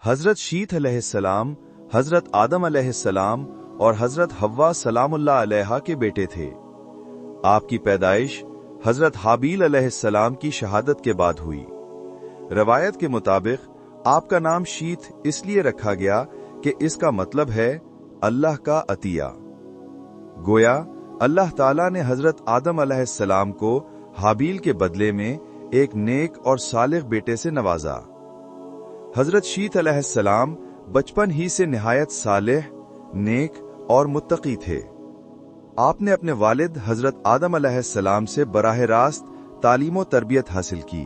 حضرت شیت علیہ السلام حضرت آدم علیہ السلام اور حضرت حوا سلام اللہ علیہا کے بیٹے تھے۔ آپ کی پیدائش حضرت حابیل علیہ السلام کی شہادت کے بعد ہوئی۔ روایت کے مطابق آپ کا نام شیت اس لیے رکھا گیا کہ اس کا مطلب ہے اللہ کا عطیہ۔ گویا اللہ تعالیٰ نے حضرت آدم علیہ السلام کو حابیل کے بدلے میں ایک نیک اور صالح بیٹے سے نوازا۔ حضرت شیت علیہ السلام بچپن ہی سے نہایت صالح، نیک اور متقی تھے۔ آپ نے اپنے والد حضرت آدم علیہ السلام سے براہ راست تعلیم و تربیت حاصل کی۔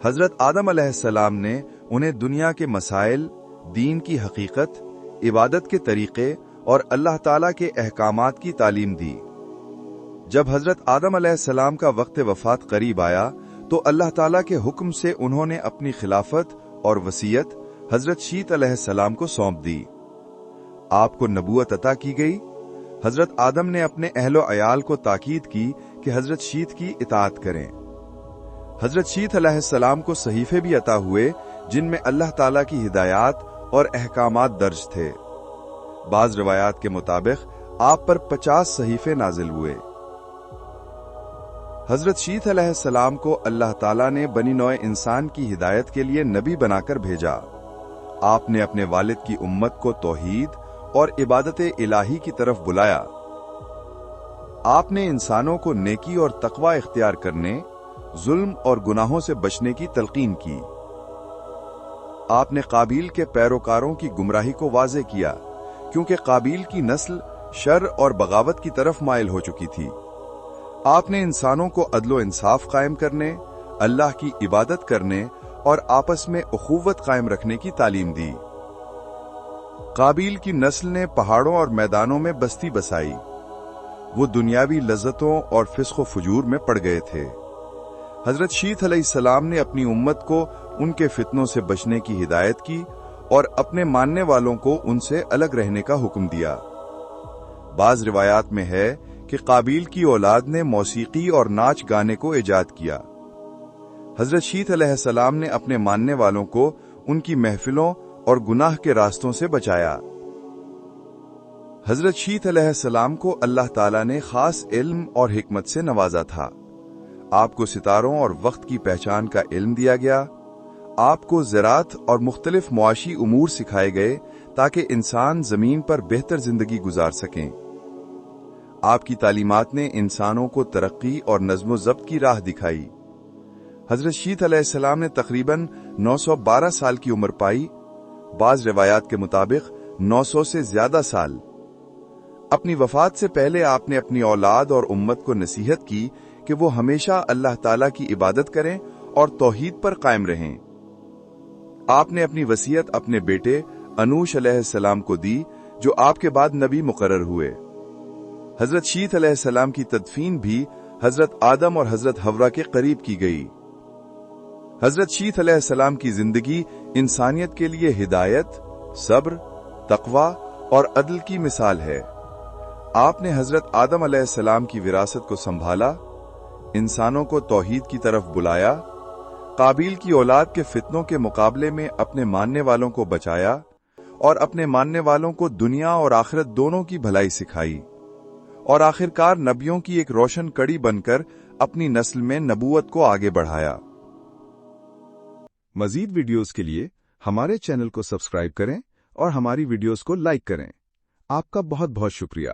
حضرت آدم علیہ السلام نے انہیں دنیا کے مسائل، دین کی حقیقت، عبادت کے طریقے اور اللہ تعالیٰ کے احکامات کی تعلیم دی۔ جب حضرت آدم علیہ السلام کا وقت وفات قریب آیا تو اللہ تعالیٰ کے حکم سے انہوں نے اپنی خلافت اور وصیت حضرت شیت علیہ السلام کو سونپ دی۔ آپ کو نبوت عطا کی گئی۔ حضرت آدم نے اپنے اہل و عیال کو تاکید کی کہ حضرت شیت کی اطاعت کریں۔ حضرت شیت علیہ السلام کو صحیفے بھی عطا ہوئے جن میں اللہ تعالیٰ کی ہدایات اور احکامات درج تھے۔ بعض روایات کے مطابق آپ پر 50 صحیفے نازل ہوئے۔ حضرت شیت علیہ السلام کو اللہ تعالیٰ نے بنی نوع انسان کی ہدایت کے لیے نبی بنا کر بھیجا۔ آپ نے اپنے والد کی امت کو توحید اور عبادت الہی کی طرف بلایا۔ آپ نے انسانوں کو نیکی اور تقوی اختیار کرنے، ظلم اور گناہوں سے بچنے کی تلقین کی۔ آپ نے قابیل کے پیروکاروں کی گمراہی کو واضح کیا، کیونکہ قابیل کی نسل شر اور بغاوت کی طرف مائل ہو چکی تھی۔ آپ نے انسانوں کو عدل و انصاف قائم کرنے، اللہ کی عبادت کرنے اور آپس میں اخوت قائم رکھنے کی تعلیم دی۔ قابیل کی نسل نے پہاڑوں اور میدانوں میں بستی بسائی۔ وہ دنیاوی لذتوں اور فسق و فجور میں پڑ گئے تھے۔ حضرت شیت علیہ السلام نے اپنی امت کو ان کے فتنوں سے بچنے کی ہدایت کی اور اپنے ماننے والوں کو ان سے الگ رہنے کا حکم دیا۔ بعض روایات میں ہے کہ قابیل کی اولاد نے موسیقی اور ناچ گانے کو ایجاد کیا۔ حضرت شیت علیہ السلام نے اپنے ماننے والوں کو ان کی محفلوں اور گناہ کے راستوں سے بچایا۔ حضرت شیت علیہ السلام کو اللہ تعالیٰ نے خاص علم اور حکمت سے نوازا تھا۔ آپ کو ستاروں اور وقت کی پہچان کا علم دیا گیا۔ آپ کو زراعت اور مختلف معاشی امور سکھائے گئے تاکہ انسان زمین پر بہتر زندگی گزار سکیں۔ آپ کی تعلیمات نے انسانوں کو ترقی اور نظم و ضبط کی راہ دکھائی۔ حضرت شیت علیہ السلام نے تقریباً 912 سال کی عمر پائی، بعض روایات کے مطابق 900 سے زیادہ سال۔ اپنی وفات سے پہلے آپ نے اپنی اولاد اور امت کو نصیحت کی کہ وہ ہمیشہ اللہ تعالیٰ کی عبادت کریں اور توحید پر قائم رہیں۔ آپ نے اپنی وصیت اپنے بیٹے انوش علیہ السلام کو دی جو آپ کے بعد نبی مقرر ہوئے۔ حضرت شیت علیہ السلام کی تدفین بھی حضرت آدم اور حضرت حوا کے قریب کی گئی۔ حضرت شیت علیہ السلام کی زندگی انسانیت کے لیے ہدایت، صبر، تقوی اور عدل کی مثال ہے۔ آپ نے حضرت آدم علیہ السلام کی وراثت کو سنبھالا، انسانوں کو توحید کی طرف بلایا، قابیل کی اولاد کے فتنوں کے مقابلے میں اپنے ماننے والوں کو بچایا اور اپنے ماننے والوں کو دنیا اور آخرت دونوں کی بھلائی سکھائی، اور آخرکار نبیوں کی ایک روشن کڑی بن کر اپنی نسل میں نبوت کو آگے بڑھایا۔ مزید ویڈیوز کے لیے ہمارے چینل کو سبسکرائب کریں اور ہماری ویڈیوز کو لائک کریں۔ آپ کا بہت بہت شکریہ۔